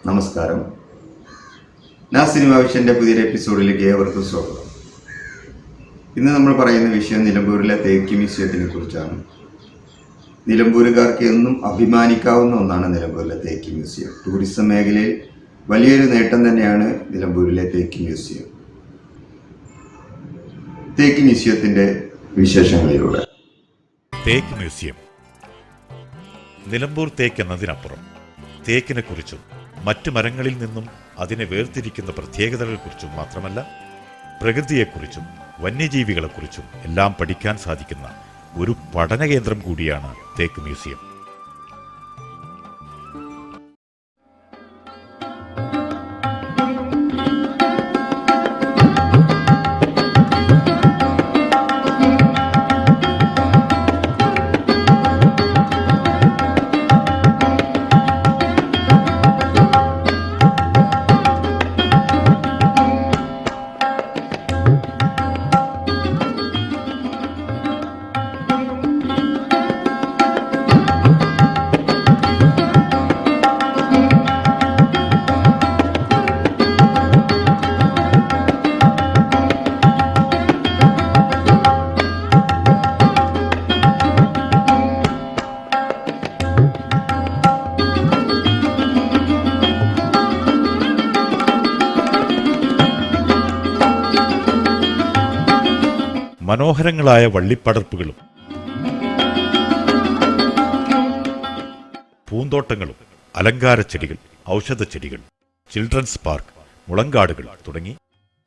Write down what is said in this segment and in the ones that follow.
നമസ്കാരം. ഞാൻ സിനിമ വിഷൻ്റെ പുതിയൊരു എപ്പിസോഡിലേക്ക് ഏവർക്കും സ്വാഗതം. ഇന്ന് നമ്മൾ പറയുന്ന വിഷയം നിലമ്പൂരിലെ തേക്ക് മ്യൂസിയത്തിനെ കുറിച്ചാണ്. നിലമ്പൂരുകാർക്ക് എന്നും അഭിമാനിക്കാവുന്ന ഒന്നാണ് നിലമ്പൂരിലെ തേക്ക് മ്യൂസിയം. ടൂറിസം മേഖലയിൽ വലിയൊരു നേട്ടം തന്നെയാണ് നിലമ്പൂരിലെ തേക്ക് മ്യൂസിയം. തേക്ക് മ്യൂസിയത്തിൻ്റെ വിശേഷങ്ങളിലൂടെ. തേക്ക് മ്യൂസിയം നിലമ്പൂർ തേക്ക് എന്നതിനപ്പുറം തേക്കിനെ കുറിച്ചും മറ്റു മരങ്ങളിൽ നിന്നും അതിനെ വേർതിരിക്കുന്ന പ്രത്യേകതകളെക്കുറിച്ചും മാത്രമല്ല, പ്രകൃതിയെക്കുറിച്ചും വന്യജീവികളെക്കുറിച്ചും എല്ലാം പഠിക്കാൻ സാധിക്കുന്ന ഒരു പഠന കേന്ദ്രം കൂടിയാണ് തേക്ക് മ്യൂസിയം. മനോഹരങ്ങളായ വള്ളിപ്പടർപ്പുകളും പൂന്തോട്ടങ്ങളും അലങ്കാരച്ചെടികൾ, ഔഷധച്ചെടികൾ, ചിൽഡ്രൻസ് പാർക്ക്, മുളങ്കാടുകൾ തുടങ്ങി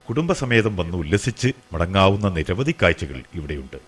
കുടുംബസമേതം വന്ന് ഉല്ലസിച്ച് മടങ്ങാവുന്ന നിരവധി കാഴ്ചകൾ ഇവിടെയുണ്ട്.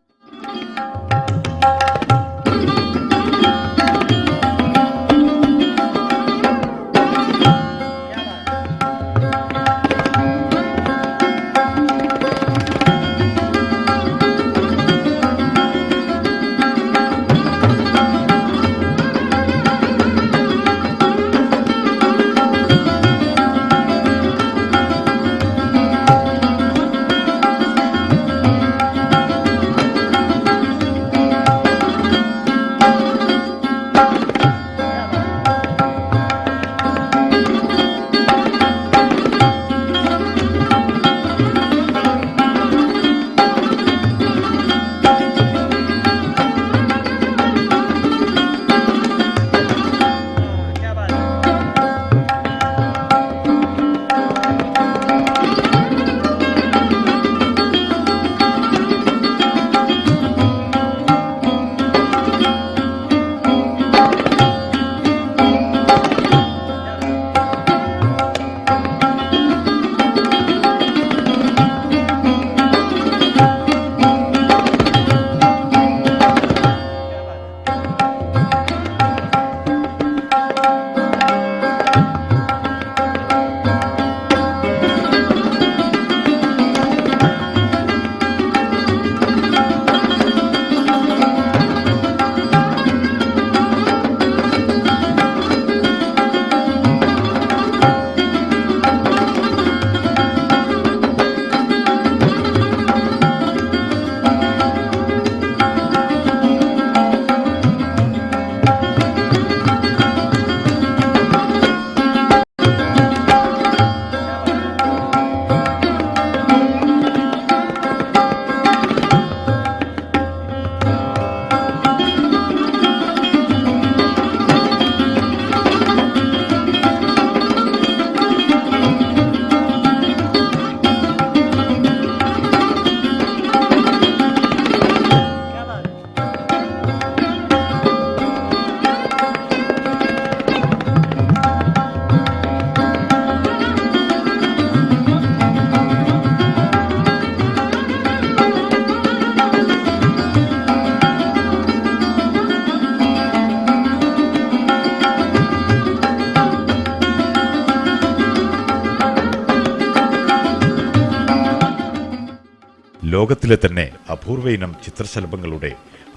ലോകത്തിലെ തന്നെ അപൂർവ ഇനം ചിത്രശലഭങ്ങളുടെ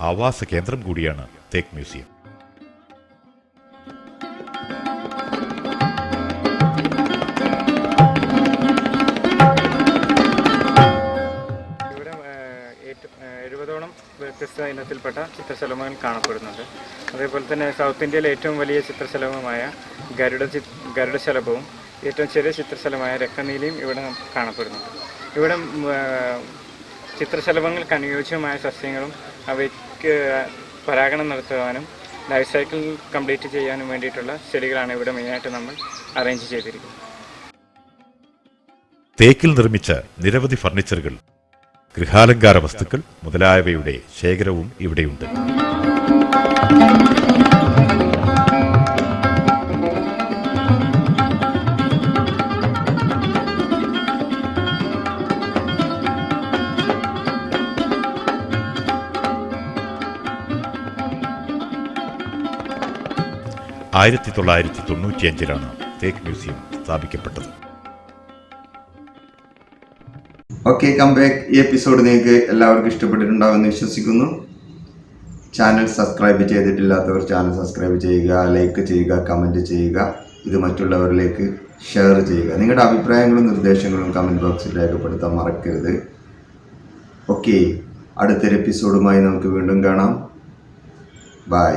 ആവാസ കേന്ദ്രം കൂടിയാണ് തേക്ക് മ്യൂസിയം. ഇവിടെ 70ഓളം വ്യത്യസ്ത ഇനത്തിൽപ്പെട്ട ചിത്രശലഭങ്ങൾ കാണപ്പെടുന്നുണ്ട്. അതേപോലെ തന്നെ സൗത്ത് ഇന്ത്യയിലെ ഏറ്റവും വലിയ ചിത്രശലഭമായ ഗരുഡശലഭവും ഏറ്റവും ചെറിയ ചിത്രശലഭമായ രക്തനീലിയും ഇവിടെ കാണപ്പെടുന്നുണ്ട്. ഇവിടെ ചിത്രശലഭങ്ങൾക്ക് അനുയോജ്യമായ സസ്യങ്ങളും അവയ്ക്ക് പരാഗണം നടത്തുവാനും ലൈഫ് സൈക്കിൾ കംപ്ലീറ്റ് ചെയ്യാനും വേണ്ടിയിട്ടുള്ള ചെടികളാണ് ഇവിടെ മെയിനായിട്ട് നമ്മൾ അറേഞ്ച് ചെയ്തിരിക്കുന്നത്. തേക്കിൽ നിർമ്മിച്ച നിരവധി ഫർണിച്ചറുകൾ, ഗൃഹാലങ്കാര വസ്തുക്കൾ മുതലായവയുടെ ശേഖരവും ഇവിടെയുണ്ട്. ആയിരത്തി 1995 തേക്ക് മ്യൂസിയം സ്ഥാപിക്കപ്പെട്ടത്. Okay, come back. ഈ എപ്പിസോഡ് നിങ്ങൾക്ക് എല്ലാവർക്കും ഇഷ്ടപ്പെട്ടിട്ടുണ്ടാവുമെന്ന് വിശ്വസിക്കുന്നു. ചാനൽ സബ്സ്ക്രൈബ് ചെയ്തിട്ടില്ലാത്തവർ ചാനൽ സബ്സ്ക്രൈബ് ചെയ്യുക, ലൈക്ക് ചെയ്യുക, കമൻറ്റ് ചെയ്യുക. ഇത് മറ്റുള്ളവരിലേക്ക് ഷെയർ ചെയ്യുക. നിങ്ങളുടെ അഭിപ്രായങ്ങളും നിർദ്ദേശങ്ങളും കമൻറ്റ് ബോക്സിൽ രേഖപ്പെടുത്താൻ മറക്കരുത്. ഓക്കെ, അടുത്തൊരു എപ്പിസോഡുമായി നമുക്ക് വീണ്ടും കാണാം. ബൈ.